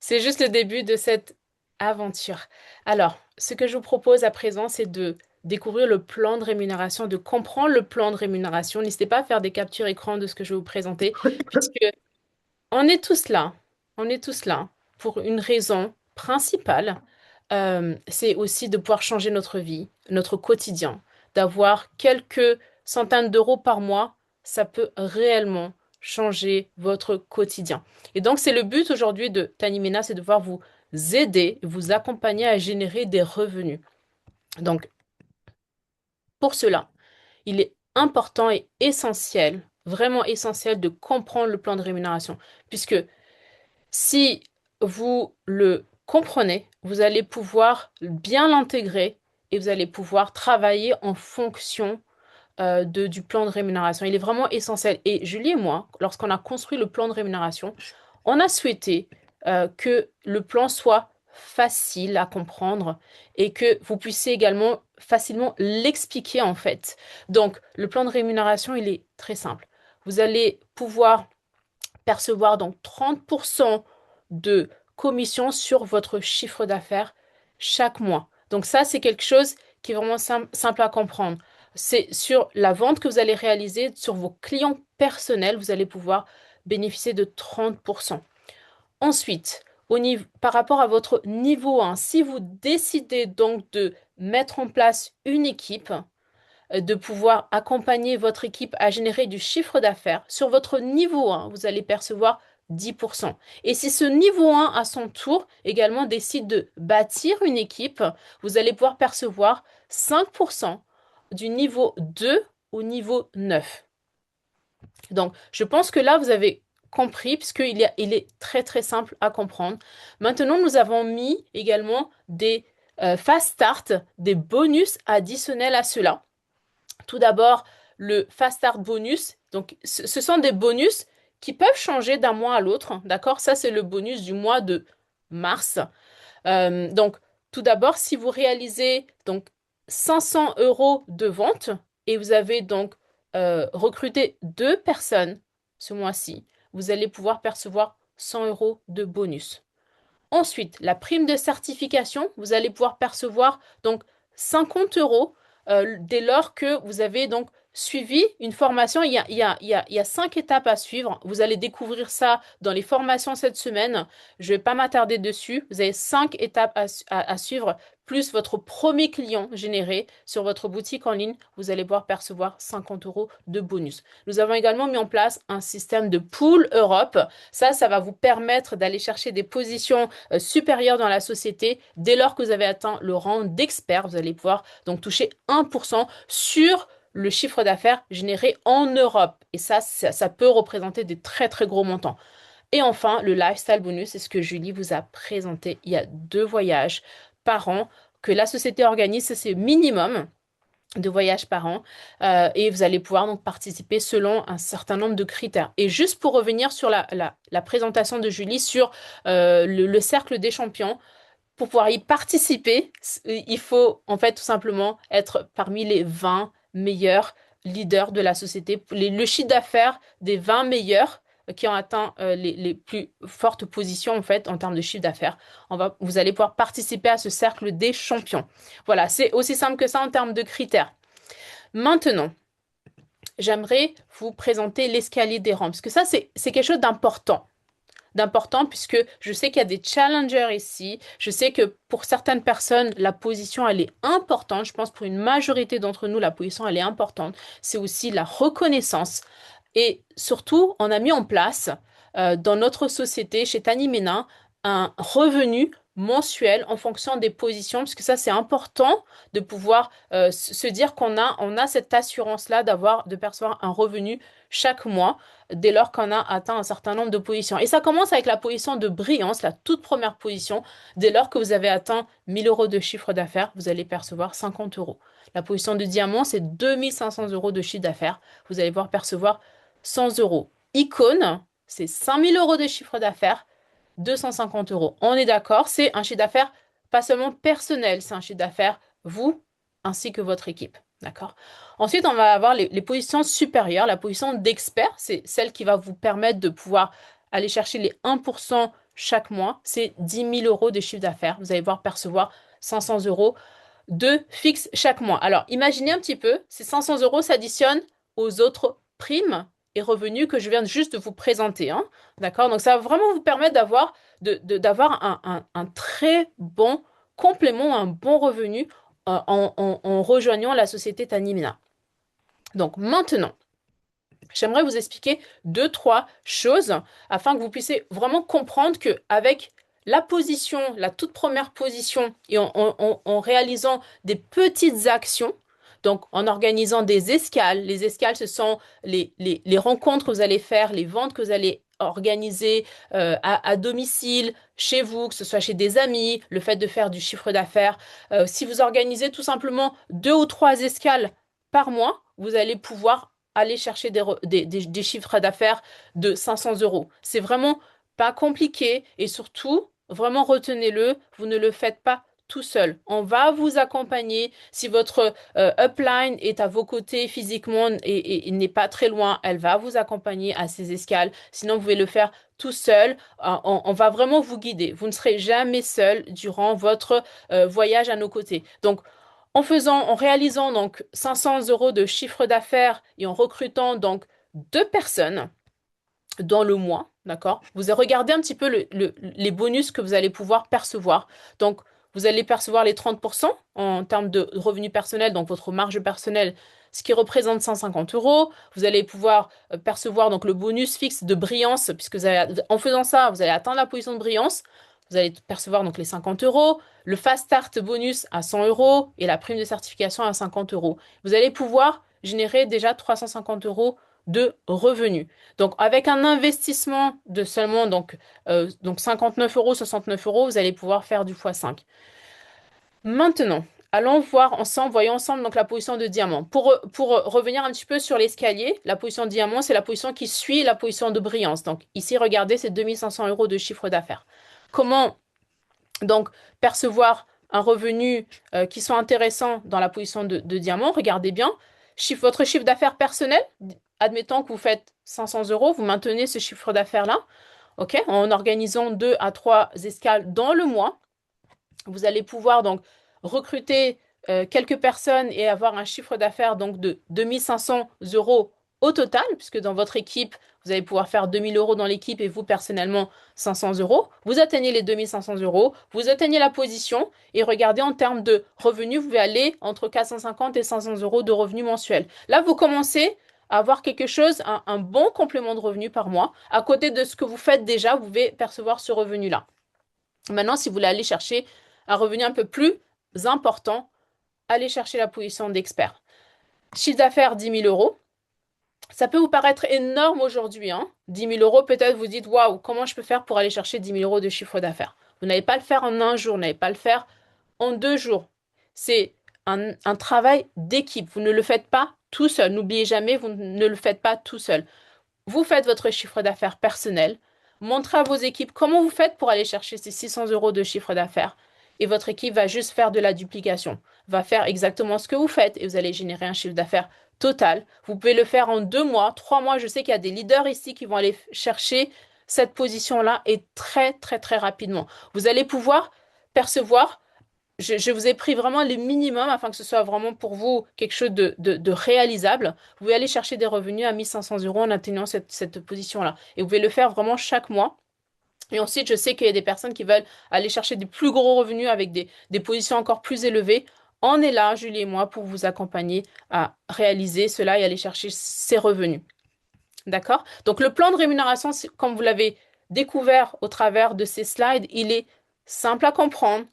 C'est juste le début de cette aventure. Alors, ce que je vous propose à présent, c'est de découvrir le plan de rémunération, de comprendre le plan de rémunération. N'hésitez pas à faire des captures écran de ce que je vais vous présenter, puisque on est tous là. On est tous là pour une raison principale. C'est aussi de pouvoir changer notre vie, notre quotidien, d'avoir quelques centaines d'euros par mois. Ça peut réellement changer votre quotidien. Et donc, c'est le but aujourd'hui de Tanimena, c'est de pouvoir vous aider, vous accompagner à générer des revenus. Donc, pour cela, il est important et essentiel, vraiment essentiel de comprendre le plan de rémunération, puisque si vous le comprenez, vous allez pouvoir bien l'intégrer et vous allez pouvoir travailler en fonction du plan de rémunération. Il est vraiment essentiel. Et Julie et moi, lorsqu'on a construit le plan de rémunération, on a souhaité que le plan soit facile à comprendre et que vous puissiez également facilement l'expliquer en fait. Donc, le plan de rémunération, il est très simple. Vous allez pouvoir percevoir donc 30% de commission sur votre chiffre d'affaires chaque mois. Donc ça, c'est quelque chose qui est vraiment simple à comprendre. C'est sur la vente que vous allez réaliser, sur vos clients personnels, vous allez pouvoir bénéficier de 30%. Ensuite, par rapport à votre niveau 1, si vous décidez donc de mettre en place une équipe, de pouvoir accompagner votre équipe à générer du chiffre d'affaires, sur votre niveau 1, vous allez percevoir 10%. Et si ce niveau 1, à son tour, également décide de bâtir une équipe, vous allez pouvoir percevoir 5% du niveau 2 au niveau 9. Donc, je pense que là, vous avez compris, il est très, très simple à comprendre. Maintenant, nous avons mis également des fast start, des bonus additionnels à cela. Tout d'abord, le Fast Start bonus. Donc, ce sont des bonus qui peuvent changer d'un mois à l'autre. D'accord? Ça, c'est le bonus du mois de mars. Donc, tout d'abord, si vous réalisez donc 500 euros de vente et vous avez donc recruté deux personnes ce mois-ci, vous allez pouvoir percevoir 100 euros de bonus. Ensuite, la prime de certification, vous allez pouvoir percevoir donc 50 euros dès lors que vous avez donc suivi une formation. Il y a 5 étapes à suivre. Vous allez découvrir ça dans les formations cette semaine. Je ne vais pas m'attarder dessus. Vous avez 5 étapes à suivre, plus votre premier client généré sur votre boutique en ligne. Vous allez pouvoir percevoir 50 euros de bonus. Nous avons également mis en place un système de pool Europe. Ça va vous permettre d'aller chercher des positions supérieures dans la société. Dès lors que vous avez atteint le rang d'expert, vous allez pouvoir donc toucher 1% sur le chiffre d'affaires généré en Europe. Et ça peut représenter des très très gros montants. Et enfin, le lifestyle bonus, c'est ce que Julie vous a présenté. Il y a 2 voyages par an que la société organise, c'est minimum. de voyages par an et vous allez pouvoir donc participer selon un certain nombre de critères. Et juste pour revenir sur la présentation de Julie sur le cercle des champions, pour pouvoir y participer, il faut en fait tout simplement être parmi les 20 meilleurs leaders de la société, le chiffre d'affaires des 20 meilleurs qui ont atteint les plus fortes positions en fait en termes de chiffre d'affaires. Vous allez pouvoir participer à ce cercle des champions. Voilà, c'est aussi simple que ça en termes de critères. Maintenant, j'aimerais vous présenter l'escalier des rangs, parce que ça, c'est quelque chose d'important puisque je sais qu'il y a des challengers ici. Je sais que pour certaines personnes, la position, elle est importante. Je pense pour une majorité d'entre nous, la position, elle est importante. C'est aussi la reconnaissance. Et surtout, on a mis en place dans notre société, chez Tanimena, un revenu mensuel en fonction des positions, parce que ça, c'est important de pouvoir se dire on a cette assurance-là de percevoir un revenu chaque mois dès lors qu'on a atteint un certain nombre de positions. Et ça commence avec la position de brillance, la toute première position. Dès lors que vous avez atteint 1000 euros de chiffre d'affaires, vous allez percevoir 50 euros. La position de diamant, c'est 2500 euros de chiffre d'affaires. Vous allez pouvoir percevoir 100 euros. Icône, c'est 5000 euros de chiffre d'affaires, 250 euros. On est d'accord, c'est un chiffre d'affaires pas seulement personnel, c'est un chiffre d'affaires vous ainsi que votre équipe. D'accord? Ensuite, on va avoir les positions supérieures. La position d'expert, c'est celle qui va vous permettre de pouvoir aller chercher les 1% chaque mois. C'est 10 000 euros de chiffre d'affaires. Vous allez pouvoir percevoir 500 euros de fixe chaque mois. Alors, imaginez un petit peu, ces 500 euros s'additionnent aux autres primes et revenus que je viens juste de vous présenter, hein. D'accord? Donc, ça va vraiment vous permettre d'avoir un très bon complément, un bon revenu en rejoignant la société Tanimina. Donc, maintenant, j'aimerais vous expliquer deux, trois choses afin que vous puissiez vraiment comprendre que avec la position, la toute première position, et en réalisant des petites actions, donc en organisant des escales. Les escales, ce sont les rencontres que vous allez faire, les ventes que vous allez organiser à domicile, chez vous, que ce soit chez des amis, le fait de faire du chiffre d'affaires. Si vous organisez tout simplement 2 ou 3 escales par mois, vous allez pouvoir aller chercher des chiffres d'affaires de 500 euros. C'est vraiment pas compliqué et surtout, vraiment retenez-le, vous ne le faites pas tout seul. On va vous accompagner. Si votre upline est à vos côtés physiquement et n'est pas très loin, elle va vous accompagner à ces escales. Sinon, vous pouvez le faire tout seul. On va vraiment vous guider. Vous ne serez jamais seul durant votre voyage à nos côtés. Donc, en réalisant donc 500 euros de chiffre d'affaires et en recrutant donc 2 personnes dans le mois, d'accord? Vous regardez un petit peu les bonus que vous allez pouvoir percevoir. Donc, vous allez percevoir les 30% en termes de revenus personnels, donc votre marge personnelle, ce qui représente 150 euros. Vous allez pouvoir percevoir donc le bonus fixe de brillance, puisque en faisant ça, vous allez atteindre la position de brillance. Vous allez percevoir donc les 50 euros, le Fast Start bonus à 100 euros et la prime de certification à 50 euros. Vous allez pouvoir générer déjà 350 euros de revenus. Donc, avec un investissement de seulement donc 59 euros, 69 euros, vous allez pouvoir faire du x5. Maintenant, allons voir ensemble, voyons ensemble donc la position de diamant. Pour revenir un petit peu sur l'escalier, la position de diamant, c'est la position qui suit la position de brillance. Donc, ici, regardez, c'est 2500 euros de chiffre d'affaires. Comment donc percevoir un revenu qui soit intéressant dans la position de diamant? Regardez bien, votre chiffre d'affaires personnel, admettons que vous faites 500 euros, vous maintenez ce chiffre d'affaires-là, ok, en organisant 2 à 3 escales dans le mois. Vous allez pouvoir donc recruter quelques personnes et avoir un chiffre d'affaires donc de 2500 euros au total, puisque dans votre équipe, vous allez pouvoir faire 2000 euros dans l'équipe et vous personnellement 500 euros. Vous atteignez les 2500 euros, vous atteignez la position et regardez en termes de revenus, vous pouvez aller entre 450 et 500 euros de revenus mensuels. Là, vous commencez à avoir quelque chose, un bon complément de revenus par mois. À côté de ce que vous faites déjà, vous pouvez percevoir ce revenu-là. Maintenant, si vous voulez aller chercher un revenu un peu plus important, allez chercher la position d'expert. Chiffre d'affaires 10 000 euros. Ça peut vous paraître énorme aujourd'hui, hein. 10 000 euros, peut-être vous dites, waouh, comment je peux faire pour aller chercher 10 000 euros de chiffre d'affaires? Vous n'allez pas le faire en un jour, vous n'allez pas le faire en 2 jours. C'est un travail d'équipe. Vous ne le faites pas tout seul. N'oubliez jamais, vous ne le faites pas tout seul. Vous faites votre chiffre d'affaires personnel. Montrez à vos équipes comment vous faites pour aller chercher ces 600 euros de chiffre d'affaires. Et votre équipe va juste faire de la duplication, va faire exactement ce que vous faites et vous allez générer un chiffre d'affaires total. Vous pouvez le faire en 2 mois, 3 mois. Je sais qu'il y a des leaders ici qui vont aller chercher cette position-là et très, très, très rapidement. Vous allez pouvoir percevoir je vous ai pris vraiment les minimums afin que ce soit vraiment pour vous quelque chose de réalisable. Vous pouvez aller chercher des revenus à 1500 euros en atteignant cette position-là. Et vous pouvez le faire vraiment chaque mois. Et ensuite, je sais qu'il y a des personnes qui veulent aller chercher des plus gros revenus avec des positions encore plus élevées. On est là, Julie et moi, pour vous accompagner à réaliser cela et aller chercher ces revenus. D'accord? Donc, le plan de rémunération, comme vous l'avez découvert au travers de ces slides, il est simple à comprendre,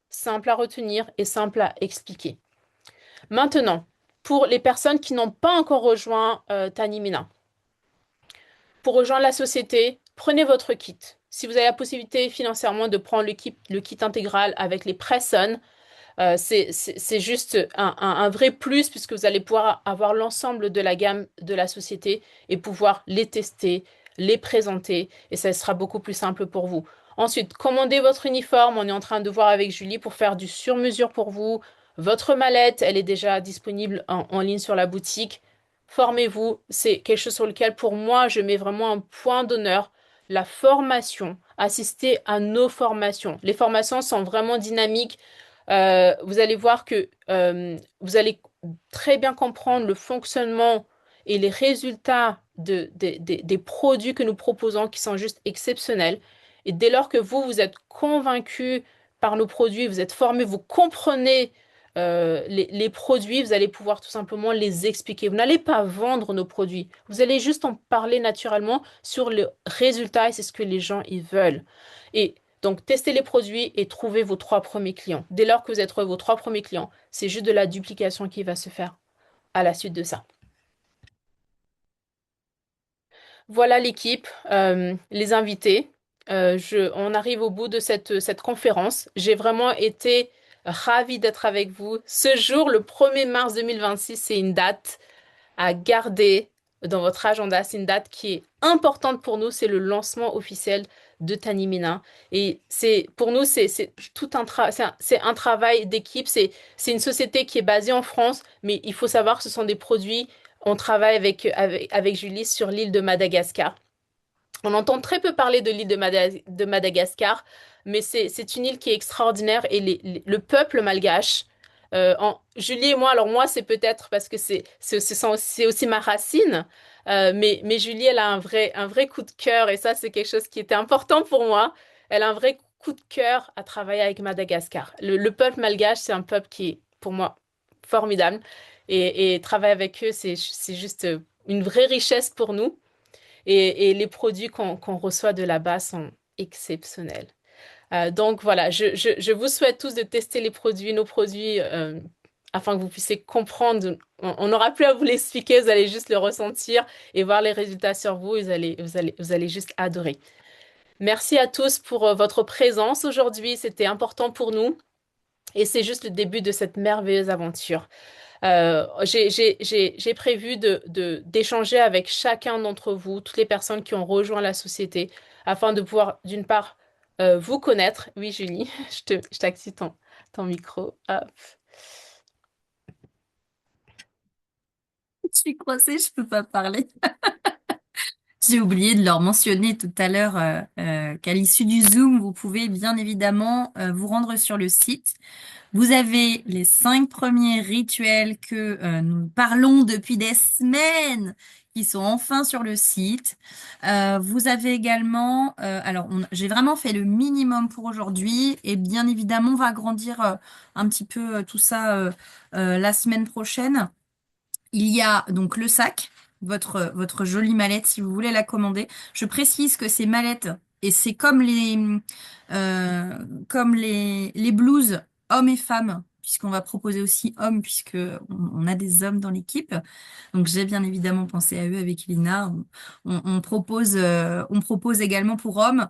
simple à retenir et simple à expliquer. Maintenant, pour les personnes qui n'ont pas encore rejoint Tanimina, pour rejoindre la société, prenez votre kit. Si vous avez la possibilité financièrement de prendre le kit intégral avec les press-on, c'est juste un vrai plus puisque vous allez pouvoir avoir l'ensemble de la gamme de la société et pouvoir les tester, les présenter et ça sera beaucoup plus simple pour vous. Ensuite, commandez votre uniforme. On est en train de voir avec Julie pour faire du sur-mesure pour vous. Votre mallette, elle est déjà disponible en ligne sur la boutique. Formez-vous. C'est quelque chose sur lequel, pour moi, je mets vraiment un point d'honneur. La formation. Assistez à nos formations. Les formations sont vraiment dynamiques. Vous allez voir que vous allez très bien comprendre le fonctionnement et les résultats des produits que nous proposons qui sont juste exceptionnels. Et dès lors que vous êtes convaincu par nos produits, vous êtes formé, vous comprenez les produits, vous allez pouvoir tout simplement les expliquer. Vous n'allez pas vendre nos produits. Vous allez juste en parler naturellement sur le résultat et c'est ce que les gens ils veulent. Et donc, testez les produits et trouvez vos 3 premiers clients. Dès lors que vous êtes trouvé vos 3 premiers clients, c'est juste de la duplication qui va se faire à la suite de ça. Voilà l'équipe, les invités. On arrive au bout de cette conférence. J'ai vraiment été ravie d'être avec vous. Ce jour, le 1er mars 2026, c'est une date à garder dans votre agenda. C'est une date qui est importante pour nous. C'est le lancement officiel de Tanimina. Et pour nous, c'est tout c'est un travail d'équipe. C'est une société qui est basée en France, mais il faut savoir que ce sont des produits. On travaille avec Julie sur l'île de Madagascar. On entend très peu parler de l'île de Madagascar, mais c'est une île qui est extraordinaire et le peuple malgache, Julie et moi, alors moi c'est peut-être parce que c'est aussi ma racine, mais Julie elle a un vrai coup de cœur et ça c'est quelque chose qui était important pour moi. Elle a un vrai coup de cœur à travailler avec Madagascar. Le peuple malgache c'est un peuple qui est pour moi formidable et travailler avec eux c'est juste une vraie richesse pour nous. Et les produits qu'on reçoit de là-bas sont exceptionnels. Donc voilà, je vous souhaite tous de tester nos produits, afin que vous puissiez comprendre. On n'aura plus à vous l'expliquer, vous allez juste le ressentir et voir les résultats sur vous. Vous allez juste adorer. Merci à tous pour votre présence aujourd'hui. C'était important pour nous et c'est juste le début de cette merveilleuse aventure. J'ai prévu d'échanger avec chacun d'entre vous, toutes les personnes qui ont rejoint la société, afin de pouvoir, d'une part, vous connaître. Oui, Julie, je t'active ton micro. Hop. Je suis coincée, je peux pas parler. J'ai oublié de leur mentionner tout à l'heure qu'à l'issue du Zoom, vous pouvez bien évidemment vous rendre sur le site. Vous avez les 5 premiers rituels que nous parlons depuis des semaines qui sont enfin sur le site. Vous avez également, alors j'ai vraiment fait le minimum pour aujourd'hui et bien évidemment on va agrandir un petit peu tout ça la semaine prochaine. Il y a donc le sac, votre jolie mallette si vous voulez la commander. Je précise que ces mallettes, et c'est comme les blouses hommes et femmes puisqu'on va proposer aussi hommes, puisque on a des hommes dans l'équipe. Donc j'ai bien évidemment pensé à eux avec Elina. On propose également pour hommes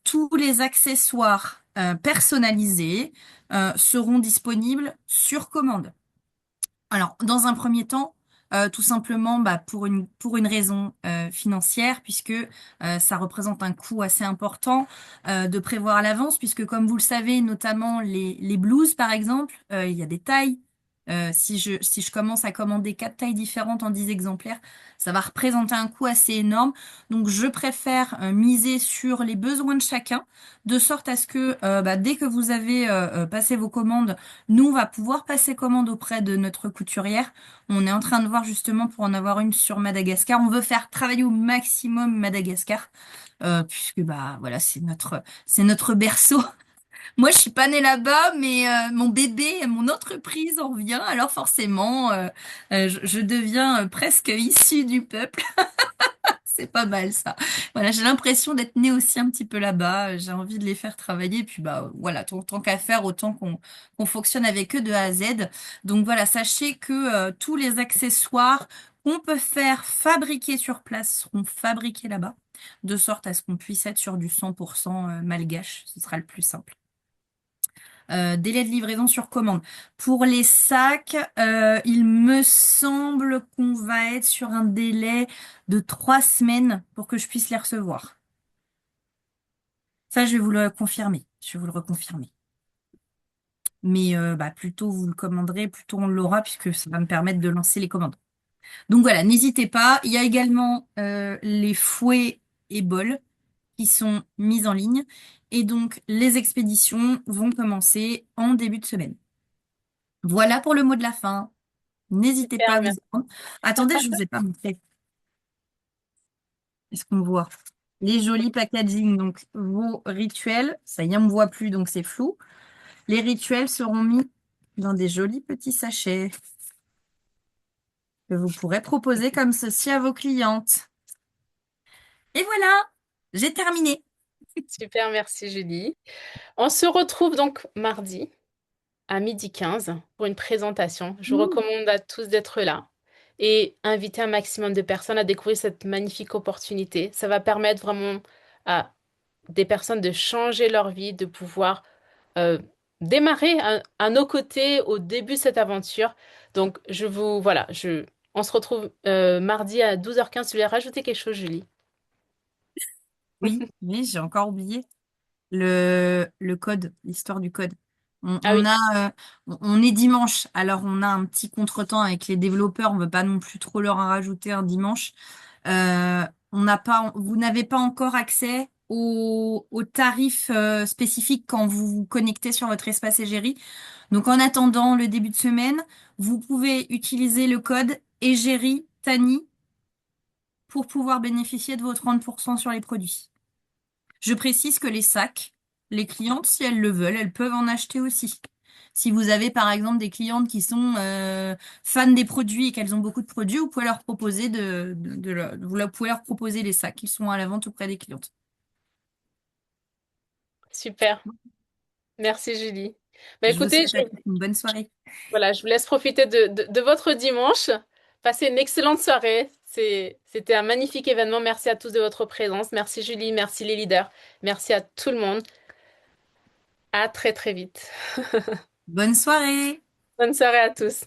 tous les accessoires personnalisés seront disponibles sur commande. Alors, dans un premier temps, tout simplement pour une raison financière, puisque ça représente un coût assez important de prévoir à l'avance, puisque comme vous le savez, notamment les blouses, par exemple, il y a des tailles. Si je commence à commander 4 tailles différentes en 10 exemplaires, ça va représenter un coût assez énorme. Donc, je préfère miser sur les besoins de chacun, de sorte à ce que dès que vous avez passé vos commandes, nous, on va pouvoir passer commande auprès de notre couturière. On est en train de voir justement pour en avoir une sur Madagascar. On veut faire travailler au maximum Madagascar, puisque bah voilà, c'est notre berceau. Moi, je suis pas née là-bas, mais mon bébé, mon entreprise en vient. Alors forcément, je deviens presque issue du peuple. C'est pas mal ça. Voilà, j'ai l'impression d'être née aussi un petit peu là-bas. J'ai envie de les faire travailler. Puis bah voilà, tant qu'à faire, autant qu'on fonctionne avec eux de A à Z. Donc voilà, sachez que tous les accessoires qu'on peut faire fabriquer sur place seront fabriqués là-bas, de sorte à ce qu'on puisse être sur du 100% malgache. Ce sera le plus simple. Délai de livraison sur commande. Pour les sacs, il me semble qu'on va être sur un délai de 3 semaines pour que je puisse les recevoir. Ça, je vais vous le confirmer. Je vais vous le reconfirmer. Mais plus tôt vous le commanderez, plus tôt on l'aura, puisque ça va me permettre de lancer les commandes. Donc voilà, n'hésitez pas. Il y a également les fouets et bols qui sont mis en ligne. Et donc, les expéditions vont commencer en début de semaine. Voilà pour le mot de la fin. N'hésitez pas Super, à vous y rendre. Attendez, je vous ai pas montré. Est-ce qu'on voit? Les jolis packaging, donc vos rituels. Ça y est, on ne me voit plus, donc c'est flou. Les rituels seront mis dans des jolis petits sachets que vous pourrez proposer comme ceci à vos clientes. Et voilà, j'ai terminé. super, merci Julie. On se retrouve donc mardi à 12h15 pour une présentation. Je vous Mmh. recommande à tous d'être là et inviter un maximum de personnes à découvrir cette magnifique opportunité. Ça va permettre vraiment à des personnes de changer leur vie, de pouvoir euh, démarrer à nos côtés au début de cette aventure. Donc, on se retrouve mardi à 12h15. Tu voulais rajouter quelque chose, Julie? Oui, oui, j'ai encore oublié le code, l'histoire du code. Ah oui, On est dimanche, alors on a un petit contretemps avec les développeurs, on veut pas non plus trop leur en rajouter un dimanche. Vous n'avez pas encore accès aux tarifs spécifiques quand vous vous connectez sur votre espace égérie. Donc en attendant le début de semaine, vous pouvez utiliser le code égérie Tani pour pouvoir bénéficier de vos 30% sur les produits. Je précise que les sacs, les clientes, si elles le veulent, elles peuvent en acheter aussi. Si vous avez par exemple des clientes qui sont fans des produits et qu'elles ont beaucoup de produits, vous pouvez leur proposer vous pouvez leur proposer les sacs qui sont à la vente auprès des clientes. super. Merci, Julie. Bah, Je vous écoutez, souhaite à tous une bonne soirée. voilà, je vous laisse profiter de votre dimanche. Passez une excellente soirée. C'était un magnifique événement. Merci à tous de votre présence. Merci, Julie. Merci, les leaders. Merci à tout le monde. À très, très vite. Bonne soirée! Bonne soirée à tous.